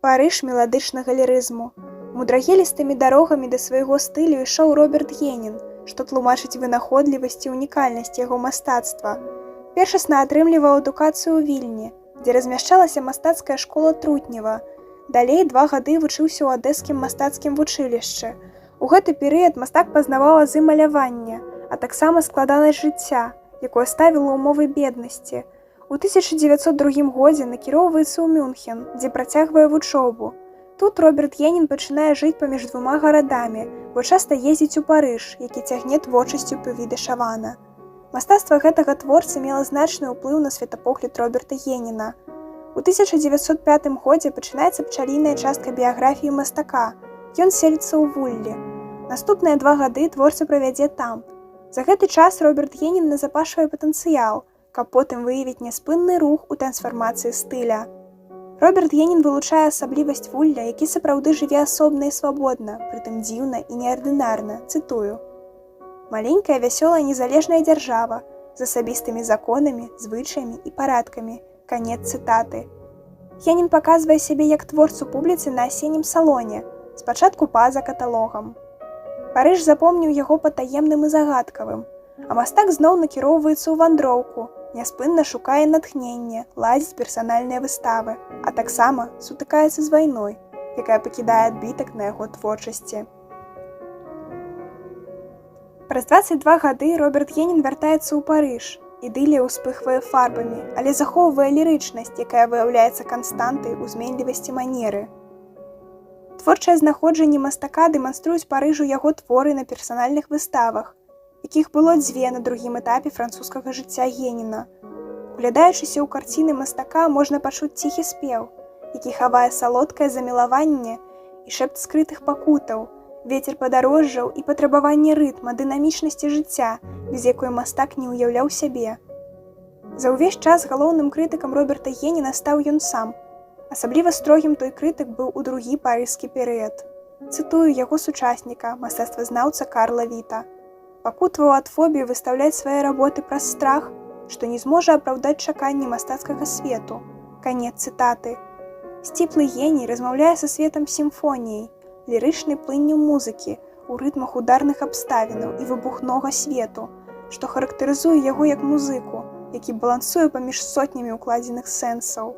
Парыж меладычнага лірызму. Мудрагелістымі дарогамі да свайго стылю ішоў Роберт Генін, што тлумачыць вынаходлівасць і унікальнасць яго мастацтва. Першасна атрымліваў адукацыю ў Вільні, дзе размяшчалася мастацкая школа Трутнева. Далей 2 гады вучыўся ў адэскім мастацкім вучылішчы. У гэты перыяд мастак пазнаваў азы малявання, а таксама складанасць жыцця, якое ставіла ўмовы беднасці. У 1902 годзе накіроўваецца ў Мюнхен, дзе працягвае вучобу. Тут Роберт Генін пачынае жыць паміж 2 гарадамі, бо часта ездзіць у Парыж, які цягне творчасцю Пюві де Шавана. Мастацтва гэтага творцы мела значны ўплыў на светапогляд Роберта Геніна. У 1905 годзе пачынаецца пчаліная частка біяграфіі мастака. Ён селіцца ў Вуллі. Наступныя 2 гады творца правядзе там. За гэты час Роберт Генін назапашвае патэнцыял, каб потым выявіць няспынны рух у трансфармацыі стыля. Роберт Генін вылучае асаблівасць Вулля, які сапраўды жыве асобна і свабодна, прытым дзіўна і неардынарна, цытую. Маленькая вясёлая незалежная дзяржава з асабістымі законамі, звычаямі і парадкамі. Канец цытаты. Генін паказвае сябе як творцу публіцы на асеннім салоне, спачатку па-за каталогам. Парыж запомніў яго патаемным і загадкавым, а мастак зноў накіроўваецца ў вандроўку, няспынна шукае натхнення, ладзіць персанальныя выставы, а таксама сутыкаецца з вайной, якая пакідае адбітак на яго творчасці. Праз 22 гады Роберт Генін вяртаецца ў Парыж. Ідылія ўспыхвае фарбамі, але захоўвае лірычнасць, якая выяўляецца канстантай у зменлівасці манеры. Творчае знаходжанне мастака дэманструюць Парыжу яго творы на персанальных выставах, якіх было 2 на другім этапе французскага жыцця Геніна. Углядаючыся ў карціны мастака можна пачуць ціхі спеў, які хавае салодкае замілаванне і шэпт скрытых пакутаў, вецер падарожжаў і патрабаванне рытма, дынамічнасці жыцця, без якой мастак не ўяўляў сябе. За ўвесь час галоўным крытыкам Роберта Геніна стаў ён сам. Асабліва строгім той крытык быў у другі парыжскі перыяд. Цытую яго сучасніка, мастацтвазнаўца Карла Віта. Пакутаваў ад фобіі выстаўляць свае работы праз страх, што не зможа апраўдаць чаканні мастацкага свету. Канец цытаты. Сціплы геній размаўляе са светам сімфоніяй, лірычнай плынню музыкі, у рытмах ударных абставінаў і выбухнога свету, што характарызуе яго як музыку, які балансуе паміж сотнямі ўкладзеных сэнсаў.